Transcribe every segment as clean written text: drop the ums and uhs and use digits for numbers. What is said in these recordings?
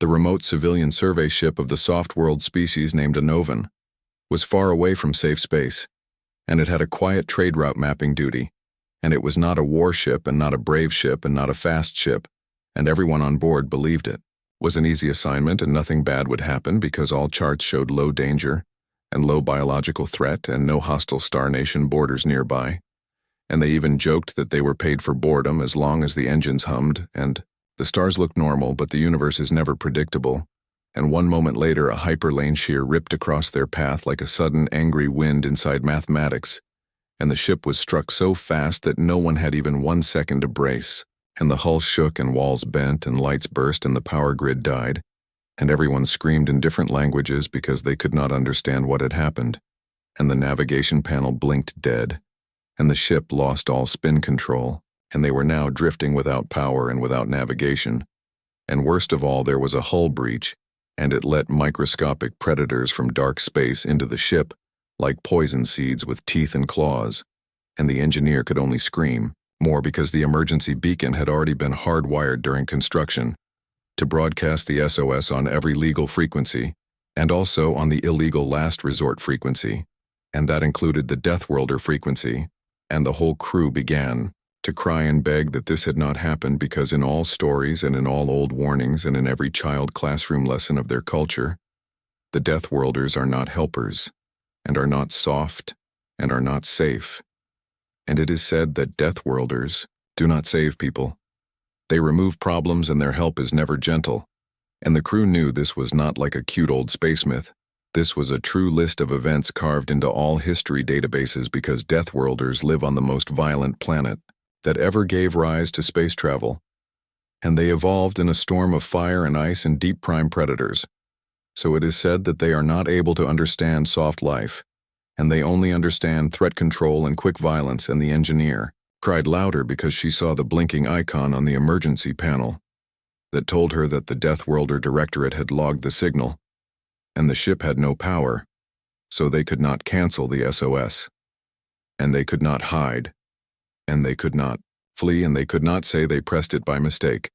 The remote civilian survey ship of the soft world species named Anovan was far away from safe space, and it had a quiet trade route mapping duty, and it was not a warship and not a brave ship and not a fast ship, and everyone on board believed it was an easy assignment and nothing bad would happen because all charts showed low danger and low biological threat and no hostile star nation borders nearby, and they even joked that they were paid for boredom as long as the engines hummed, and the stars looked normal, but the universe is never predictable, and one moment later a hyperlane shear ripped across their path like a sudden angry wind inside mathematics, and the ship was struck so fast that no one had even 1 second to brace, and the hull shook and walls bent and lights burst and the power grid died, and everyone screamed in different languages because they could not understand what had happened, and the navigation panel blinked dead, and the ship lost all spin control, and they were now drifting without power and without navigation, and worst of all there was a hull breach, and it let microscopic predators from dark space into the ship like poison seeds with teeth and claws, and the engineer could only scream, more because the emergency beacon had already been hardwired during construction to broadcast the SOS on every legal frequency, and also on the illegal last resort frequency, and that included the Deathworlder frequency, and the whole crew began to cry and beg that this had not happened because in all stories and in all old warnings and in every child classroom lesson of their culture, the Deathworlders are not helpers, and are not soft, and are not safe. And it is said that Deathworlders do not save people. They remove problems and their help is never gentle, and the crew knew this was not like a cute old space myth. This was a true list of events carved into all history databases because Deathworlders live on the most violent planet that ever gave rise to space travel, and they evolved in a storm of fire and ice and deep prime predators. So it is said that they are not able to understand soft life, and they only understand threat control and quick violence, and the engineer cried louder because she saw the blinking icon on the emergency panel that told her that the Deathworlder Directorate had logged the signal, and the ship had no power, so they could not cancel the SOS, and they could not hide, and they could not flee, and they could not say they pressed it by mistake,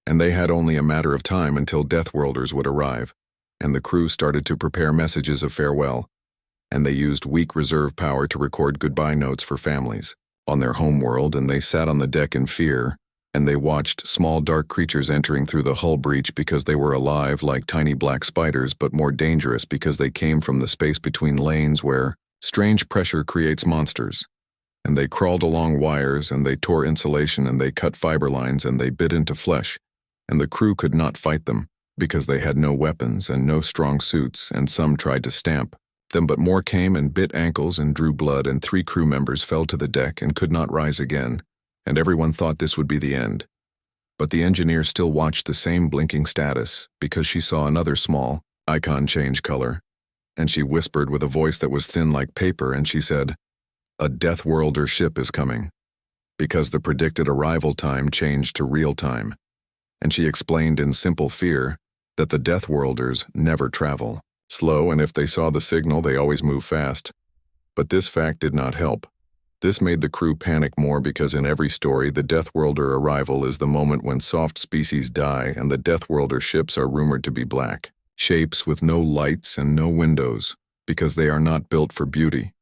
and they had only a matter of time until Deathworlders would arrive, and the crew started to prepare messages of farewell, and they used weak reserve power to record goodbye notes for families on their home world, and they sat on the deck in fear, and they watched small dark creatures entering through the hull breach because they were alive like tiny black spiders but more dangerous because they came from the space between lanes where strange pressure creates monsters. And they crawled along wires, and they tore insulation, and they cut fiber lines, and they bit into flesh, and the crew could not fight them because they had no weapons and no strong suits, and some tried to stamp them, but more came and bit ankles and drew blood, and 3 crew members fell to the deck and could not rise again, and everyone thought this would be the end. But the engineer still watched the same blinking status because she saw another small icon change color, and she whispered with a voice that was thin like paper, and she said, "A Deathworlder ship is coming," because the predicted arrival time changed to real time, and she explained in simple fear that the Deathworlders never travel slow, and if they saw the signal they always move fast. But this fact did not help. This made the crew panic more because in every story the Deathworlder arrival is the moment when soft species die, and the Deathworlder ships are rumored to be black shapes with no lights and no windows because they are not built for beauty.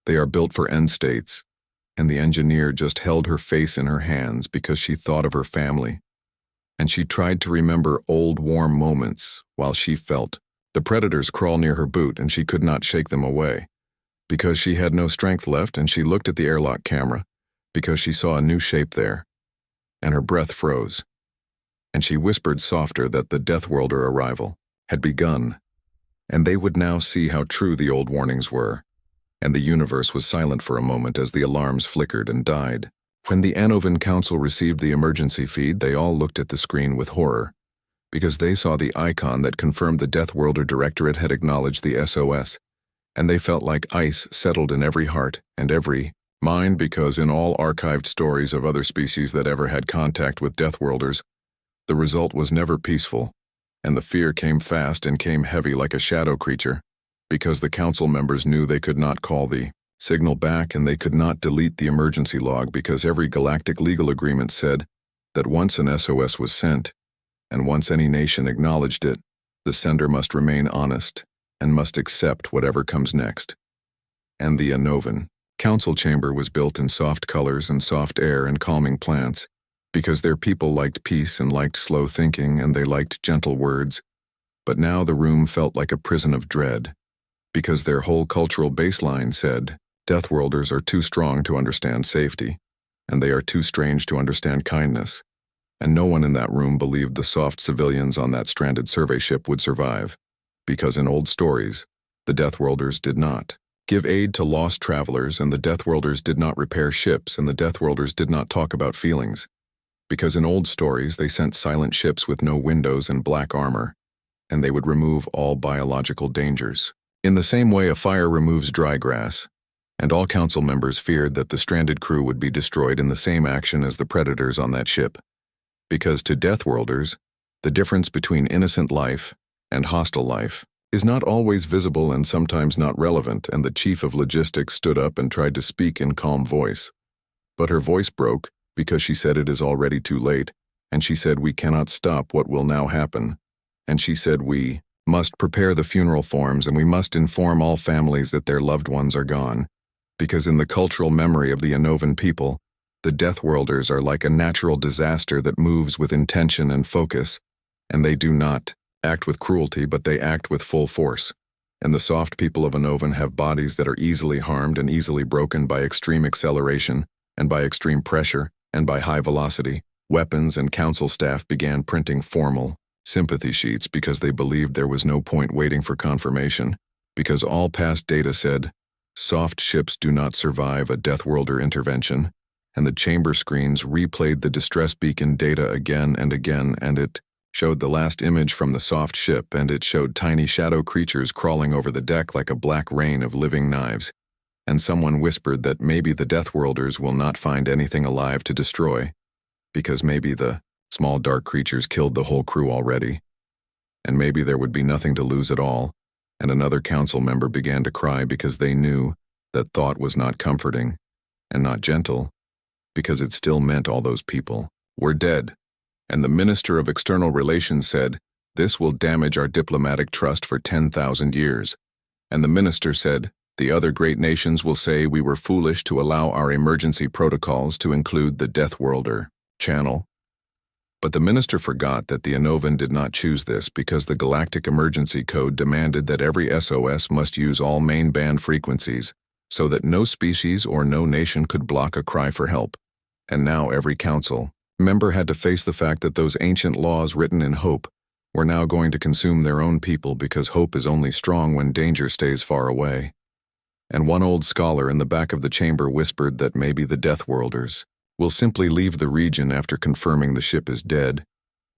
They are built for end states, and the engineer just held her face in her hands because she thought of her family, and she tried to remember old warm moments while she felt the predators crawl near her boot, and she could not shake them away because she had no strength left, and she looked at the airlock camera because she saw a new shape there, and her breath froze, and she whispered softer that the Deathworlder arrival had begun, and they would now see how true the old warnings were, and the universe was silent for a moment as the alarms flickered and died. When the Anovan Council received the emergency feed, they all looked at the screen with horror, because they saw the icon that confirmed the Deathworlder Directorate had acknowledged the SOS, and they felt like ice settled in every heart and every mind, because in all archived stories of other species that ever had contact with Deathworlders, the result was never peaceful, and the fear came fast and came heavy like a shadow creature, because the council members knew they could not call the signal back, and they could not delete the emergency log because every galactic legal agreement said that once an SOS was sent, And once any nation acknowledged it, the sender must remain honest and must accept whatever comes next. And the Anovan council chamber was built in soft colors and soft air and calming plants, because their people liked peace and liked slow thinking and they liked gentle words. But now the room felt like a prison of dread, because their whole cultural baseline said, Deathworlders are too strong to understand safety, and they are too strange to understand kindness. And no one in that room believed the soft civilians on that stranded survey ship would survive, because in old stories, the Deathworlders did not give aid to lost travelers, and the Deathworlders did not repair ships, and the Deathworlders did not talk about feelings, because in old stories they sent silent ships with no windows and black armor, and they would remove all biological dangers. In the same way a fire removes dry grass, and all council members feared that the stranded crew would be destroyed in the same action as the predators on that ship, because to Deathworlders, the difference between innocent life and hostile life is not always visible and sometimes not relevant, and the chief of logistics stood up and tried to speak in calm voice. But her voice broke because she said it is already too late, and she said we cannot stop what will now happen, and she said we must prepare the funeral forms and we must inform all families that their loved ones are gone, because in the cultural memory of the Anovan people, the Deathworlders are like a natural disaster that moves with intention and focus, and they do not act with cruelty, but they act with full force. And the soft people of Anovan have bodies that are easily harmed and easily broken by extreme acceleration and by extreme pressure and by high velocity. Weapons and council staff began printing formal sympathy sheets because they believed there was no point waiting for confirmation, because all past data said, soft ships do not survive a Deathworlder intervention, and the chamber screens replayed the distress beacon data again and again, and it showed the last image from the soft ship, and it showed tiny shadow creatures crawling over the deck like a black rain of living knives, and someone whispered that maybe the Deathworlders will not find anything alive to destroy, because maybe the small dark creatures killed the whole crew already, and maybe there would be nothing to lose at all, and another council member began to cry because they knew that thought was not comforting and not gentle, because it still meant all those people were dead. And the Minister of External Relations said, this will damage our diplomatic trust for 10,000 years. And the minister said, the other great nations will say we were foolish to allow our emergency protocols to include the Deathworlder channel. But the minister forgot that the Anovan did not choose this, because the Galactic Emergency Code demanded that every SOS must use all main band frequencies, so that no species or no nation could block a cry for help. And now every council member had to face the fact that those ancient laws written in hope were now going to consume their own people, because hope is only strong when danger stays far away. And one old scholar in the back of the chamber whispered that maybe the Deathworlders will simply leave the region after confirming the ship is dead,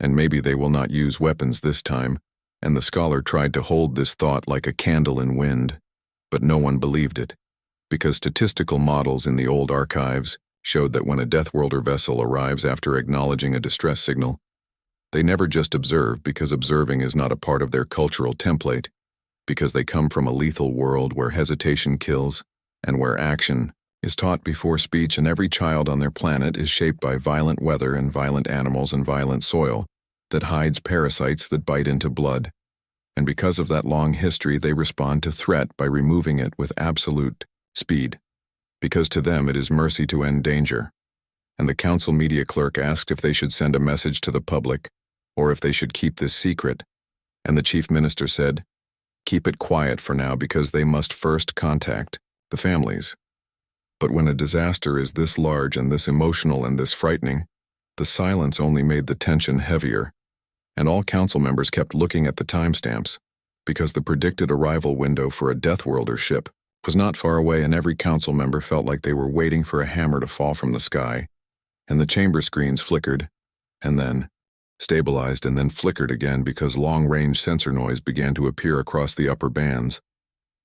and maybe they will not use weapons this time, and the scholar tried to hold this thought like a candle in wind, but no one believed it, because statistical models in the old archives showed that when a Deathworlder vessel arrives after acknowledging a distress signal, they never just observe, because observing is not a part of their cultural template, because they come from a lethal world where hesitation kills and where action is taught before speech, and every child on their planet is shaped by violent weather and violent animals and violent soil that hides parasites that bite into blood. And because of that long history, they respond to threat by removing it with absolute speed, because to them it is mercy to end danger. And the council media clerk asked if they should send a message to the public or if they should keep this secret, and the chief minister said, keep it quiet for now, because they must first contact the families. But when a disaster is this large and this emotional and this frightening, the silence only made the tension heavier, and all council members kept looking at the timestamps, because the predicted arrival window for a Deathworlder ship was not far away, and every council member felt like they were waiting for a hammer to fall from the sky. And the chamber screens flickered, and then stabilized, and then flickered again, because long-range sensor noise began to appear across the upper bands,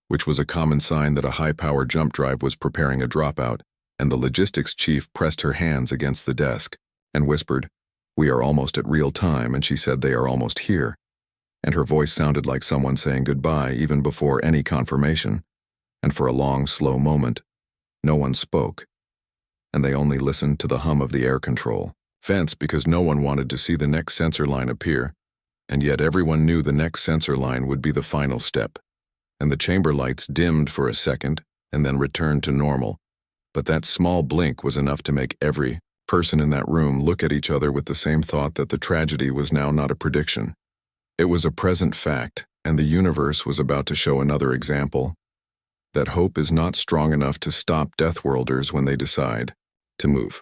which was a common sign that a high-power jump drive was preparing a dropout, and the logistics chief pressed her hands against the desk and whispered, we are almost at real time, and she said they are almost here, and her voice sounded like someone saying goodbye even before any confirmation. And for a long, slow moment, no one spoke, and they only listened to the hum of the air control fence because no one wanted to see the next sensor line appear, and yet everyone knew the next sensor line would be the final step. And the chamber lights dimmed for a second and then returned to normal. But that small blink was enough to make every person in that room look at each other with the same thought that the tragedy was now not a prediction. It was a present fact, and the universe was about to show another example that hope is not strong enough to stop Deathworlders when they decide to move.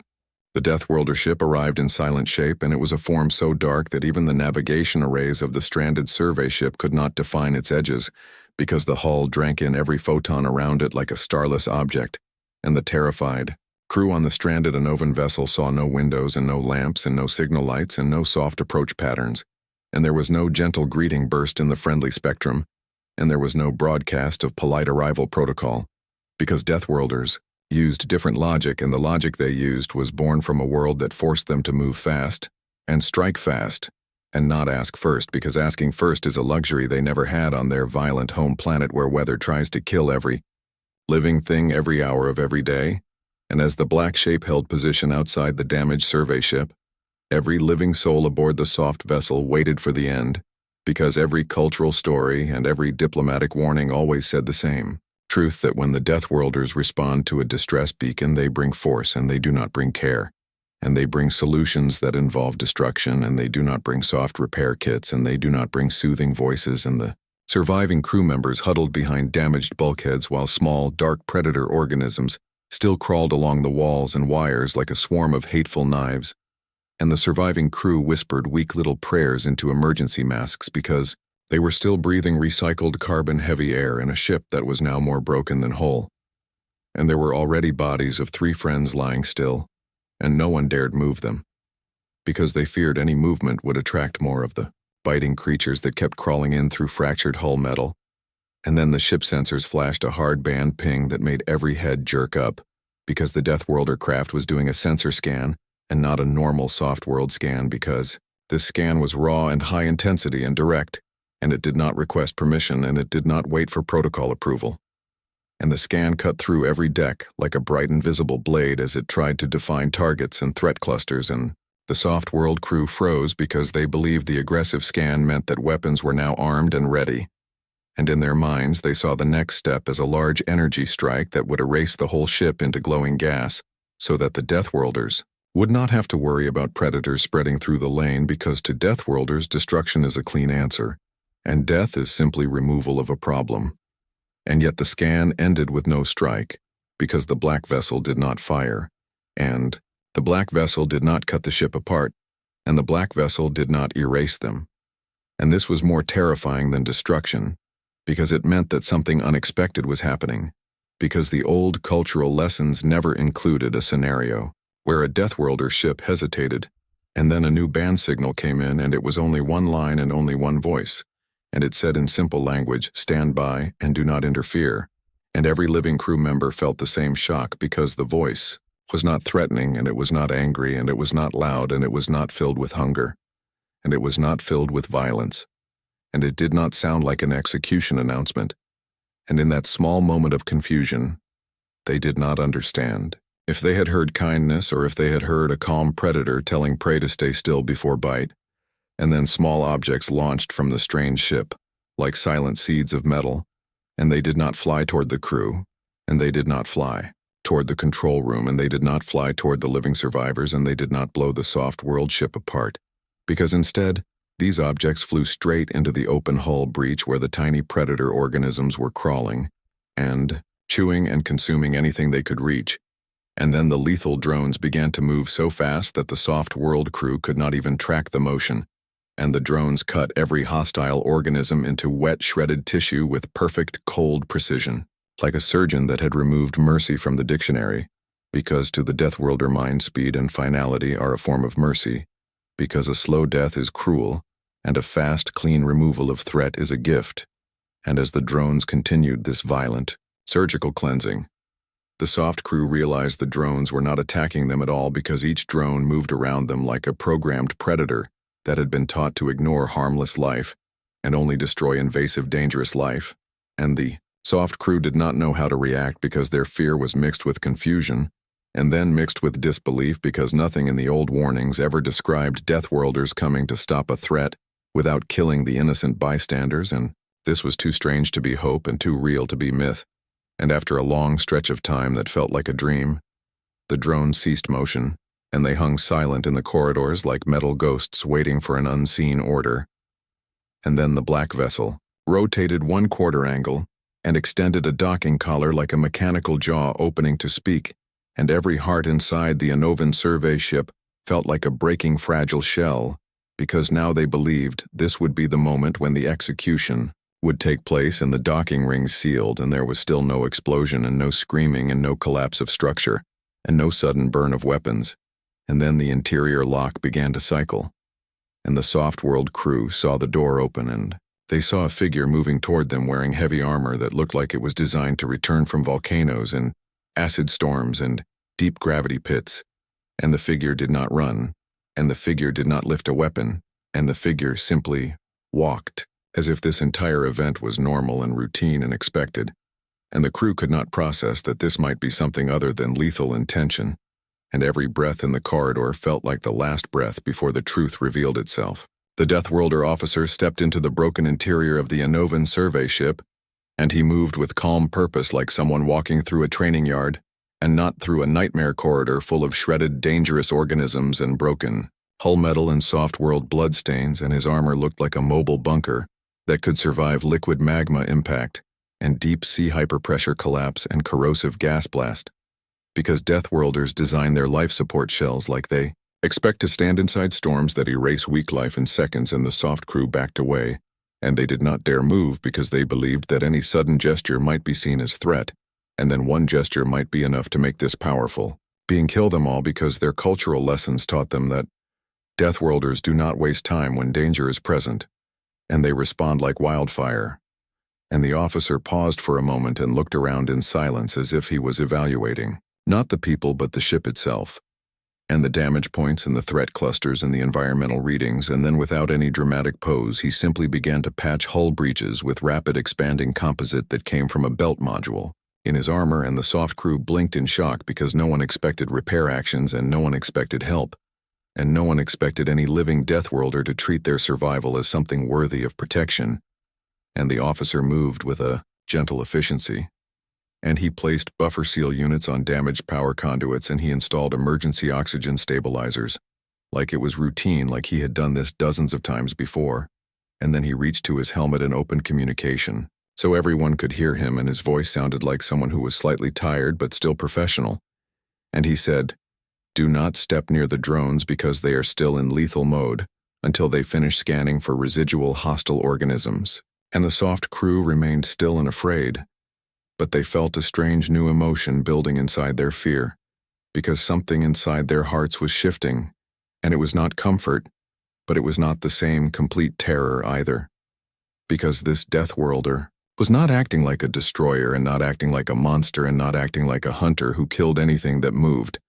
The Deathworlder ship arrived in silent shape, and it was a form so dark that even the navigation arrays of the stranded survey ship could not define its edges, because the hull drank in every photon around it like a starless object, and the terrified crew on the stranded Anovan vessel saw no windows and no lamps and no signal lights and no soft approach patterns, and there was no gentle greeting burst in the friendly spectrum, and there was no broadcast of polite arrival protocol, because Deathworlders used different logic, and the logic they used was born from a world that forced them to move fast and strike fast and not ask first, because asking first is a luxury they never had on their violent home planet where weather tries to kill every living thing every hour of every day. And as the black shape held position outside the damaged survey ship, every living soul aboard the soft vessel waited for the end, because every cultural story and every diplomatic warning always said the same truth, that when the Deathworlders respond to a distress beacon, they bring force and they do not bring care, and they bring solutions that involve destruction, and they do not bring soft repair kits, and they do not bring soothing voices, and the surviving crew members huddled behind damaged bulkheads while small, dark predator organisms still crawled along the walls and wires like a swarm of hateful knives, and the surviving crew whispered weak little prayers into emergency masks because they were still breathing recycled carbon-heavy air in a ship that was now more broken than whole. And there were already bodies of 3 friends lying still, and no one dared move them, because they feared any movement would attract more of the biting creatures that kept crawling in through fractured hull metal. And then the ship sensors flashed a hard band ping that made every head jerk up, because the Deathworlder craft was doing a sensor scan and not a normal soft world scan, because this scan was raw and high intensity and direct, and it did not request permission, and it did not wait for protocol approval. And the scan cut through every deck like a bright invisible blade as it tried to define targets and threat clusters, and the soft world crew froze because they believed the aggressive scan meant that weapons were now armed and ready. And in their minds they saw the next step as a large energy strike that would erase the whole ship into glowing gas, so that the Deathworlders would not have to worry about predators spreading through the lane, because to Deathworlders destruction is a clean answer, and death is simply removal of a problem. And yet the scan ended with no strike, because the black vessel did not fire, and the black vessel did not cut the ship apart, and the black vessel did not erase them. And this was more terrifying than destruction, because it meant that something unexpected was happening, because the old cultural lessons never included a scenario where a Deathworlder ship hesitated, and then a new band signal came in, and it was only one line and only one voice, and it said in simple language, "Stand by and do not interfere," and every living crew member felt the same shock, because the voice was not threatening, and it was not angry, and it was not loud, and it was not filled with hunger, and it was not filled with violence, and it did not sound like an execution announcement. And in that small moment of confusion, they did not understand if they had heard kindness or if they had heard a calm predator telling prey to stay still before bite, and then small objects launched from the strange ship, like silent seeds of metal, and they did not fly toward the crew, and they did not fly toward the control room, and they did not fly toward the living survivors, and they did not blow the soft world ship apart, because instead, these objects flew straight into the open hull breach where the tiny predator organisms were crawling and chewing and consuming anything they could reach. And then the lethal drones began to move so fast that the soft world crew could not even track the motion, and the drones cut every hostile organism into wet, shredded tissue with perfect, cold precision, like a surgeon that had removed mercy from the dictionary, because to the Deathworlder mind speed and finality are a form of mercy, because a slow death is cruel, and a fast, clean removal of threat is a gift. And as the drones continued this violent, surgical cleansing, the soft crew realized the drones were not attacking them at all, because each drone moved around them like a programmed predator that had been taught to ignore harmless life and only destroy invasive, dangerous life. And the soft crew did not know how to react, because their fear was mixed with confusion, and then mixed with disbelief because nothing in the old warnings ever described Deathworlders coming to stop a threat without killing the innocent bystanders, and this was too strange to be hope and too real to be myth. And after a long stretch of time that felt like a dream, the drones ceased motion, and they hung silent in the corridors like metal ghosts waiting for an unseen order. And then the black vessel rotated 1/4 angle and extended a docking collar like a mechanical jaw opening to speak, and every heart inside the Anovan survey ship felt like a breaking fragile shell, because now they believed this would be the moment when the execution would take place and the docking rings sealed, and there was still no explosion and no screaming and no collapse of structure and no sudden burn of weapons. And then the interior lock began to cycle, and the Soft World crew saw the door open, and they saw a figure moving toward them wearing heavy armor that looked like it was designed to return from volcanoes and acid storms and deep gravity pits. And the figure did not run, and the figure did not lift a weapon, and the figure simply walked, as if this entire event was normal and routine and expected, and the crew could not process that this might be something other than lethal intention, and every breath in the corridor felt like the last breath before the truth revealed itself. The Deathworlder officer stepped into the broken interior of the Anovan survey ship, and he moved with calm purpose like someone walking through a training yard, and not through a nightmare corridor full of shredded, dangerous organisms and broken hull metal and soft world bloodstains, and his armor looked like a mobile bunker that could survive liquid magma impact and deep sea hyperpressure collapse and corrosive gas blast, because Deathworlders design their life support shells like they expect to stand inside storms that erase weak life in seconds, and the soft crew backed away, and they did not dare move because they believed that any sudden gesture might be seen as threat, and then one gesture might be enough to make this powerful, being kill them all, because their cultural lessons taught them that Deathworlders do not waste time when danger is present, and they respond like wildfire. And the officer paused for a moment and looked around in silence as if he was evaluating, not the people but the ship itself, and the damage points and the threat clusters and the environmental readings, and then without any dramatic pose he simply began to patch hull breaches with rapid expanding composite that came from a belt module in his armor, and the soft crew blinked in shock because no one expected repair actions and no one expected help, and no one expected any living Deathworlder to treat their survival as something worthy of protection. And the officer moved with a gentle efficiency, and he placed buffer seal units on damaged power conduits, and he installed emergency oxygen stabilizers, like it was routine, like he had done this dozens of times before. And then he reached to his helmet and opened communication, so everyone could hear him, and his voice sounded like someone who was slightly tired but still professional. And he said, "Do not step near the drones because they are still in lethal mode until they finish scanning for residual hostile organisms." And the soft crew remained still and afraid, but they felt a strange new emotion building inside their fear, because something inside their hearts was shifting, and it was not comfort, but it was not the same complete terror either, because this Deathworlder was not acting like a destroyer and not acting like a monster and not acting like a hunter who killed anything that moved,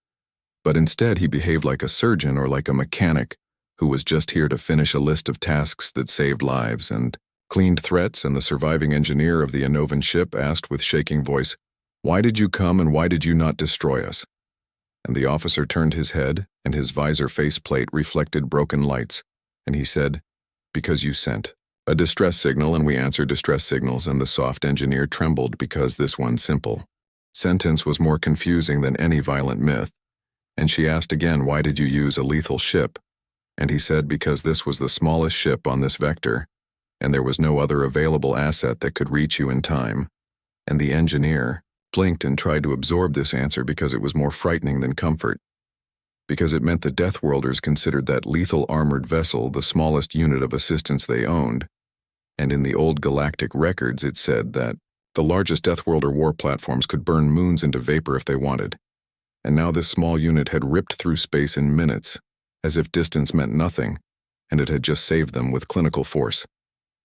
but instead he behaved like a surgeon or like a mechanic who was just here to finish a list of tasks that saved lives and cleaned threats. And the surviving engineer of the Anovan ship asked with shaking voice, "Why did you come and why did you not destroy us?" And the officer turned his head, and his visor faceplate reflected broken lights, and he said, "Because you sent a distress signal and we answered distress signals." And the soft engineer trembled because this one simple sentence was more confusing than any violent myth. And she asked again, "Why did you use a lethal ship?" And he said, "Because this was the smallest ship on this vector, and there was no other available asset that could reach you in time." And the engineer blinked and tried to absorb this answer because it was more frightening than comfort, because it meant the Deathworlders considered that lethal armored vessel the smallest unit of assistance they owned, and in the old galactic records it said that the largest Deathworlder war platforms could burn moons into vapor if they wanted, and now this small unit had ripped through space in minutes, as if distance meant nothing, and it had just saved them with clinical force.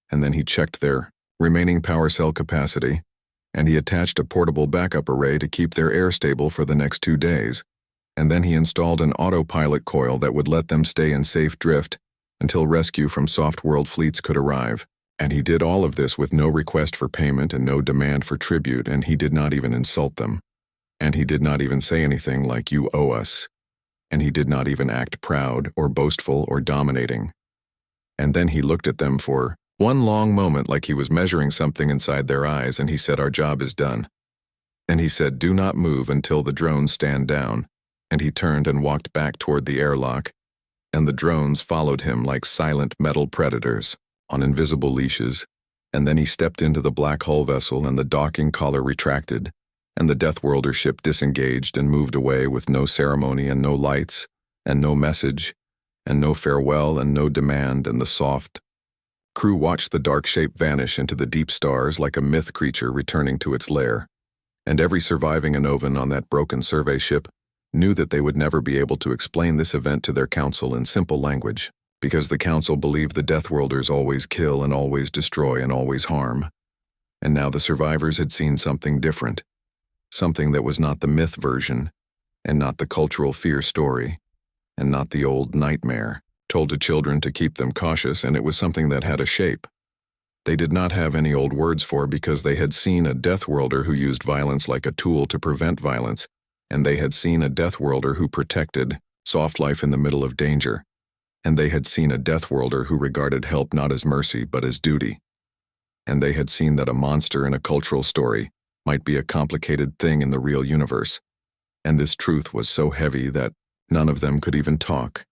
And then he checked their remaining power cell capacity, and he attached a portable backup array to keep their air stable for the next 2 days, and then he installed an autopilot coil that would let them stay in safe drift until rescue from soft world fleets could arrive. And he did all of this with no request for payment and no demand for tribute, and he did not even insult them. And he did not even say anything like, "You owe us." And he did not even act proud or boastful or dominating. And then he looked at them for one long moment like he was measuring something inside their eyes, and he said, "Our job is done." And he said, "Do not move until the drones stand down." And he turned and walked back toward the airlock, and the drones followed him like silent metal predators on invisible leashes. And then he stepped into the black hull vessel, and the docking collar retracted, and the Deathworlder ship disengaged and moved away with no ceremony and no lights and no message and no farewell and no demand, and the soft crew watched the dark shape vanish into the deep stars like a myth creature returning to its lair. And every surviving Anovan on that broken survey ship knew that they would never be able to explain this event to their council in simple language, because the council believed the Deathworlders always kill and always destroy and always harm. And now the survivors had seen something different, something that was not the myth version, and not the cultural fear story, and not the old nightmare told to children to keep them cautious, and it was something that had a shape. They did not have any old words for, because they had seen a Deathworlder who used violence like a tool to prevent violence, and they had seen a Deathworlder who protected soft life in the middle of danger, and they had seen a Deathworlder who regarded help not as mercy but as duty. And they had seen that a monster in a cultural story might be a complicated thing in the real universe, and this truth was so heavy that none of them could even talk.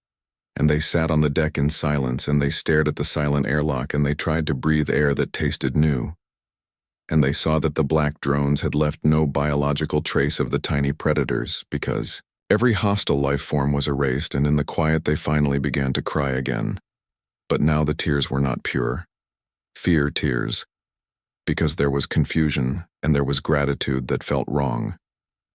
And they sat on the deck in silence, and they stared at the silent airlock, and they tried to breathe air that tasted new. And they saw that the black drones had left no biological trace of the tiny predators, because every hostile life form was erased, and in the quiet they finally began to cry again. But now the tears were not pure. Fear tears. Because there was confusion, and there was gratitude that felt wrong.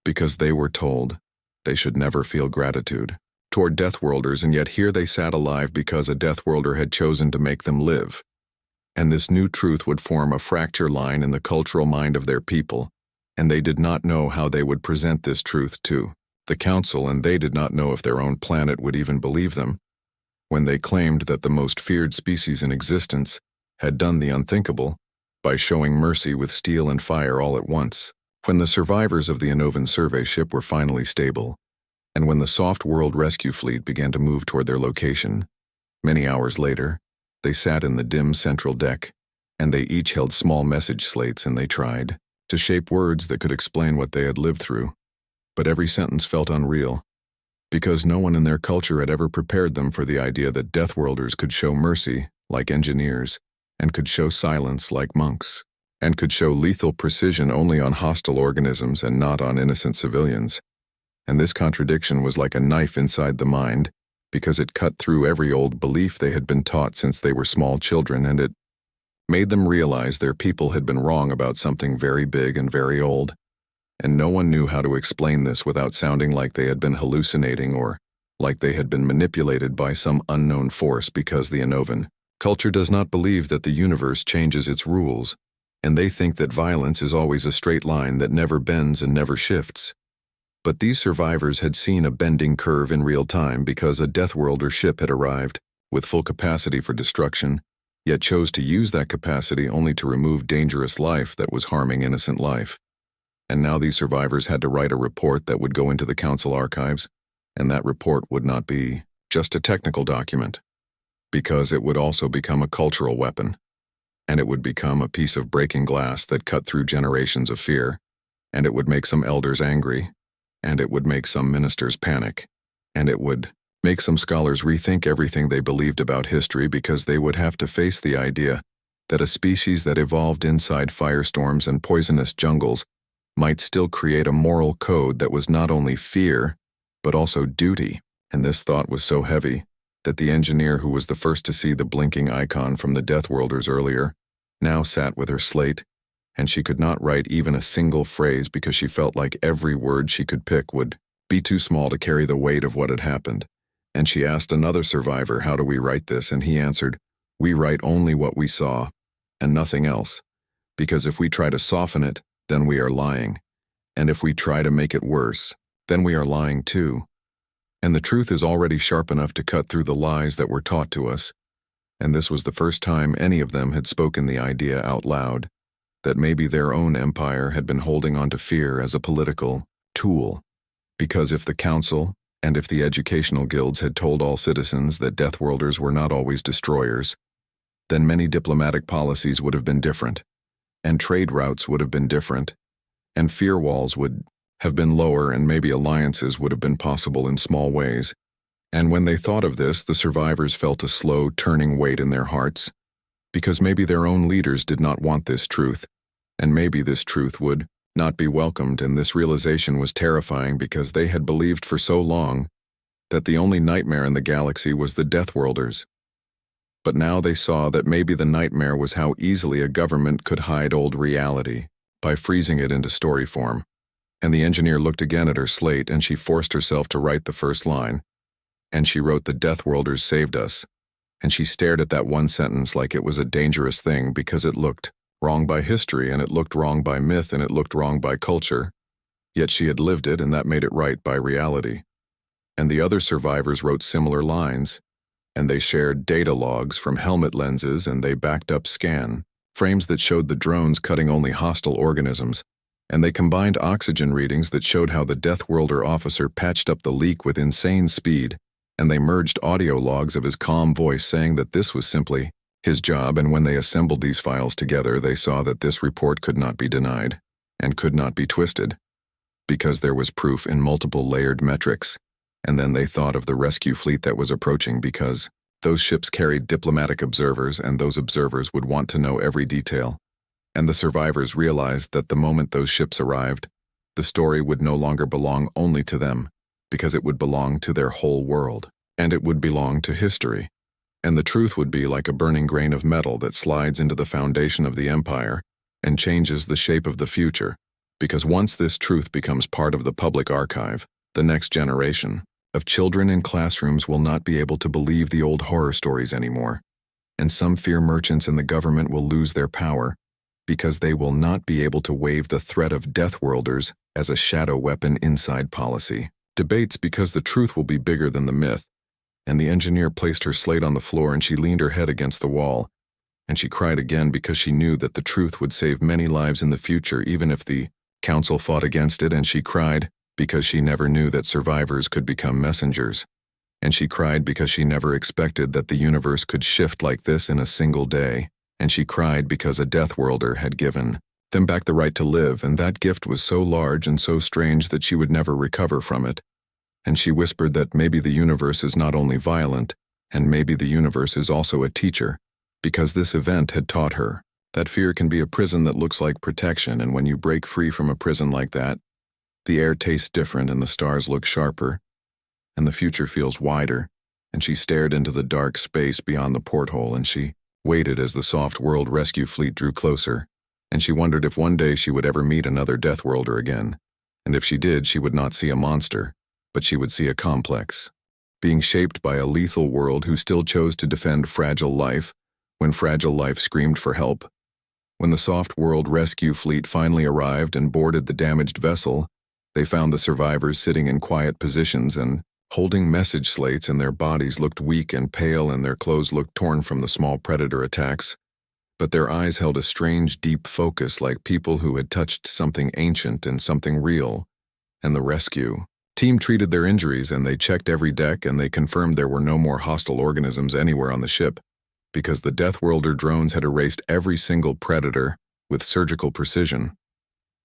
Because they were told they should never feel gratitude toward Deathworlders, and yet here they sat alive because a Deathworlder had chosen to make them live. And this new truth would form a fracture line in the cultural mind of their people, and they did not know how they would present this truth to the council, and they did not know if their own planet would even believe them, when they claimed that the most feared species in existence had done the unthinkable by showing mercy with steel and fire all at once. When the survivors of the Anovan survey ship were finally stable, and when the soft world rescue fleet began to move toward their location, many hours later, they sat in the dim central deck, and they each held small message slates, and they tried to shape words that could explain what they had lived through. But every sentence felt unreal, because no one in their culture had ever prepared them for the idea that Deathworlders could show mercy like engineers, and could show silence like monks, and could show lethal precision only on hostile organisms and not on innocent civilians. And this contradiction was like a knife inside the mind, because it cut through every old belief they had been taught since they were small children, and it made them realize their people had been wrong about something very big and very old, and no one knew how to explain this without sounding like they had been hallucinating or like they had been manipulated by some unknown force, because the Anovan culture does not believe that the universe changes its rules, and they think that violence is always a straight line that never bends and never shifts. But these survivors had seen a bending curve in real time, because a Deathworlder ship had arrived with full capacity for destruction, yet chose to use that capacity only to remove dangerous life that was harming innocent life. And now these survivors had to write a report that would go into the council archives, and that report would not be just a technical document, because it would also become a cultural weapon, and it would become a piece of breaking glass that cut through generations of fear, and it would make some elders angry, and it would make some ministers panic, and it would make some scholars rethink everything they believed about history, because they would have to face the idea that a species that evolved inside firestorms and poisonous jungles might still create a moral code that was not only fear, but also duty. And this thought was so heavy that the engineer who was the first to see the blinking icon from the Deathworlders earlier now sat with her slate, and she could not write even a single phrase, because she felt like every word she could pick would be too small to carry the weight of what had happened. And she asked another survivor, "How do we write this?" And he answered, "We write only what we saw, and nothing else, because if we try to soften it, then we are lying, and if we try to make it worse, then we are lying too. And the truth is already sharp enough to cut through the lies that were taught to us." And this was the first time any of them had spoken the idea out loud, that maybe their own empire had been holding on to fear as a political tool, because if the council and if the educational guilds had told all citizens that Deathworlders were not always destroyers, then many diplomatic policies would have been different, and trade routes would have been different, and fear walls would have been lower, and maybe alliances would have been possible in small ways. And when they thought of this, the survivors felt a slow turning weight in their hearts, because maybe their own leaders did not want this truth, and maybe this truth would not be welcomed, and this realization was terrifying because they had believed for so long that the only nightmare in the galaxy was the Deathworlders. But now they saw that maybe the nightmare was how easily a government could hide old reality by freezing it into story form. And the engineer looked again at her slate, and she forced herself to write the first line. And she wrote, "The Deathworlders saved us." And she stared at that one sentence like it was a dangerous thing, because it looked wrong by history, and it looked wrong by myth, and it looked wrong by culture. Yet she had lived it, and that made it right by reality. And the other survivors wrote similar lines, and they shared data logs from helmet lenses, and they backed up scan frames that showed the drones cutting only hostile organisms, and they combined oxygen readings that showed how the Deathworlder officer patched up the leak with insane speed, and they merged audio logs of his calm voice saying that this was simply his job. And when they assembled these files together, they saw that this report could not be denied and could not be twisted, because there was proof in multiple layered metrics. And then they thought of the rescue fleet that was approaching, because those ships carried diplomatic observers, and those observers would want to know every detail. And the survivors realized that the moment those ships arrived, the story would no longer belong only to them, because it would belong to their whole world, and it would belong to history. And the truth would be like a burning grain of metal that slides into the foundation of the empire and changes the shape of the future, because once this truth becomes part of the public archive, the next generation of children in classrooms will not be able to believe the old horror stories anymore, and some fear merchants in the government will lose their power, because they will not be able to wave the threat of Deathworlders as a shadow weapon inside policy debates, because the truth will be bigger than the myth. And the engineer placed her slate on the floor, and she leaned her head against the wall, and she cried again, because she knew that the truth would save many lives in the future, even if the council fought against it. And she cried because she never knew that survivors could become messengers. And she cried because she never expected that the universe could shift like this in a single day. And she cried because a Deathworlder had given them back the right to live, and that gift was so large and so strange that she would never recover from it. And she whispered that maybe the universe is not only violent, and maybe the universe is also a teacher, because this event had taught her that fear can be a prison that looks like protection, and when you break free from a prison like that, the air tastes different, and the stars look sharper, and the future feels wider. And she stared into the dark space beyond the porthole, and she waited as the soft world rescue fleet drew closer, and she wondered if one day she would ever meet another Deathworlder again, and if she did, she would not see a monster, but she would see a complex, being shaped by a lethal world who still chose to defend fragile life when fragile life screamed for help. When the soft world rescue fleet finally arrived and boarded the damaged vessel, they found the survivors sitting in quiet positions and holding message slates, and their bodies looked weak and pale, and their clothes looked torn from the small predator attacks. But their eyes held a strange, deep focus, like people who had touched something ancient and something real. And the rescue team treated their injuries, and they checked every deck, and they confirmed there were no more hostile organisms anywhere on the ship, because the Deathworlder drones had erased every single predator with surgical precision.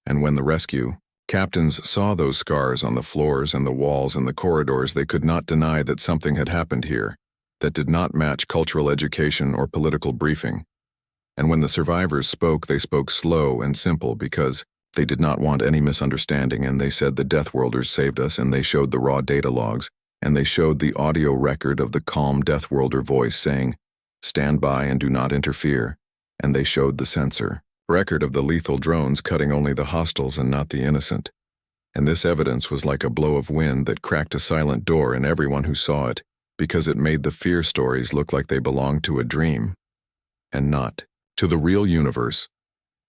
And when the rescue captains saw those scars on the floors and the walls and the corridors, they could not deny that something had happened here that did not match cultural education or political briefing. And when the survivors spoke, they spoke slow and simple, because they did not want any misunderstanding, and they said the Deathworlders saved us, and they showed the raw data logs, and they showed the audio record of the calm Deathworlder voice saying, "Stand by and do not interfere," and they showed the sensor record of the lethal drones cutting only the hostiles and not the innocent. And this evidence was like a blow of wind that cracked a silent door in everyone who saw it, because it made the fear stories look like they belonged to a dream, and not to the real universe.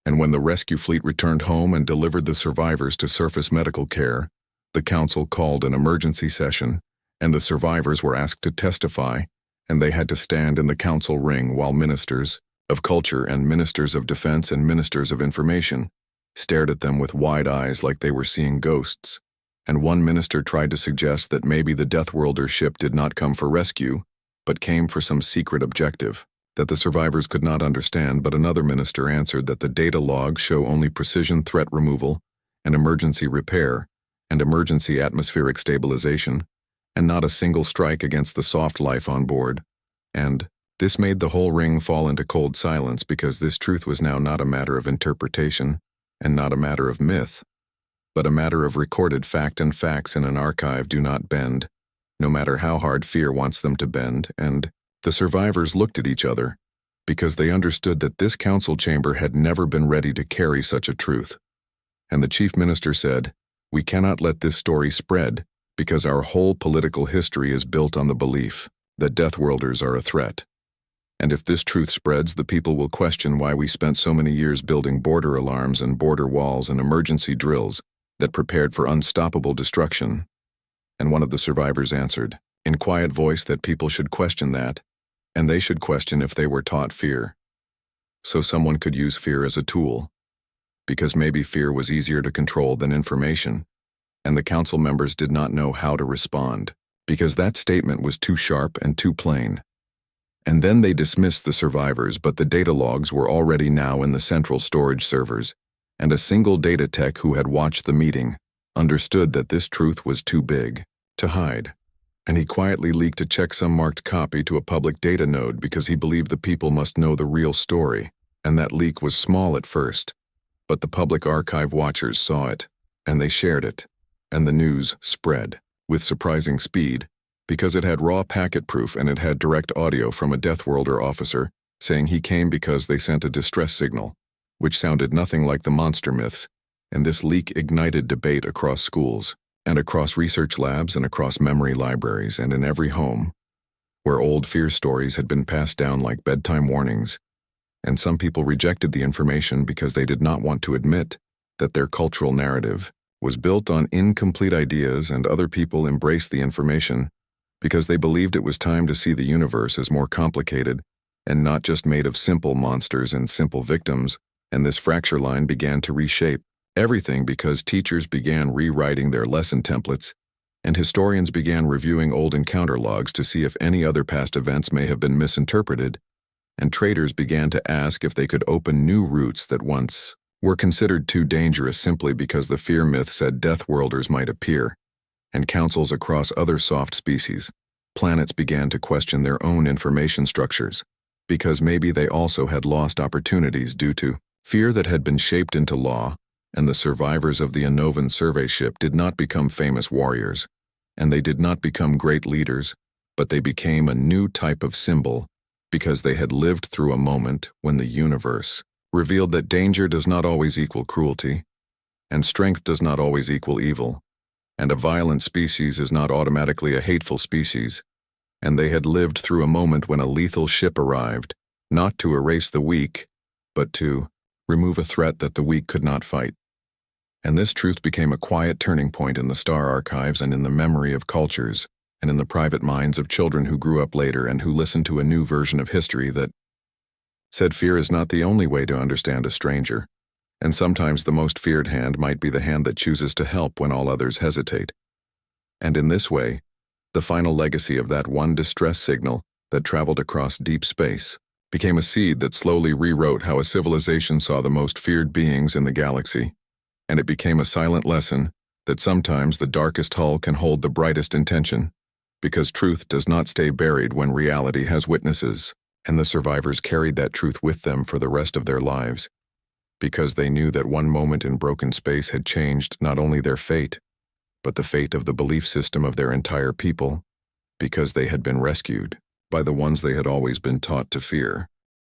And when the rescue fleet returned home and delivered the survivors to surface medical care, the council called an emergency session, and the survivors were asked to testify, and they had to stand in the council ring while ministers of culture and ministers of defense and ministers of information stared at them with wide eyes like they were seeing ghosts. and one minister tried to suggest that maybe the Deathworlders ship did not come for rescue, but came for some secret objective that the survivors could not understand, but another minister answered that the data logs show only precision threat removal and emergency repair and emergency atmospheric stabilization, and not a single strike against the soft life on board. And this made the whole ring fall into cold silence, because this truth was now not a matter of interpretation and not a matter of myth, but a matter of recorded fact, and facts in an archive do not bend, no matter how hard fear wants them to bend. And the survivors looked at each other, because they understood that this council chamber had never been ready to carry such a truth. And the chief minister said, "We cannot let this story spread, because our whole political history is built on the belief that Deathworlders are a threat. And if this truth spreads, the people will question why we spent so many years building border alarms and border walls and emergency drills that prepared for unstoppable destruction." And one of the survivors answered, in quiet voice, that people should question that, and they should question if they were taught fear. So someone could use fear as a tool, because maybe fear was easier to control than information, and the council members did not know how to respond, because that statement was too sharp and too plain. And then they dismissed the survivors, but the data logs were already now in the central storage servers, and a single data tech who had watched the meeting understood that this truth was too big to hide, and he quietly leaked a checksum marked copy to a public data node, because he believed the people must know the real story. And that leak was small at first, but the public archive watchers saw it, and they shared it, and the news spread with surprising speed, because it had raw packet proof, and it had direct audio from a Deathworlder officer saying he came because they sent a distress signal, which sounded nothing like the monster myths. And this leak ignited debate across schools, and across research labs, and across memory libraries, and in every home, where old fear stories had been passed down like bedtime warnings. And some people rejected the information because they did not want to admit that their cultural narrative was built on incomplete ideas, and other people embraced the information because they believed it was time to see the universe as more complicated and not just made of simple monsters and simple victims. And this fracture line began to reshape everything, because teachers began rewriting their lesson templates, and historians began reviewing old encounter logs to see if any other past events may have been misinterpreted, and traders began to ask if they could open new routes that once were considered too dangerous simply because the fear myth said Deathworlders might appear, and councils across other soft species, planets began to question their own information structures, because maybe they also had lost opportunities due to fear that had been shaped into law. And the survivors of the Anovan survey ship did not become famous warriors, and they did not become great leaders, but they became a new type of symbol, because they had lived through a moment when the universe revealed that danger does not always equal cruelty, and strength does not always equal evil, and a violent species is not automatically a hateful species. And they had lived through a moment when a lethal ship arrived, not to erase the weak, but to remove a threat that the weak could not fight. And this truth became a quiet turning point in the star archives, and in the memory of cultures, and in the private minds of children who grew up later and who listened to a new version of history that said fear is not the only way to understand a stranger, and sometimes the most feared hand might be the hand that chooses to help when all others hesitate. And in this way, the final legacy of that one distress signal that traveled across deep space became a seed that slowly rewrote how a civilization saw the most feared beings in the galaxy. And it became a silent lesson that sometimes the darkest hull can hold the brightest intention, because truth does not stay buried when reality has witnesses. And the survivors carried that truth with them for the rest of their lives, because they knew that one moment in broken space had changed not only their fate, but the fate of the belief system of their entire people, because they had been rescued by the ones they had always been taught to fear.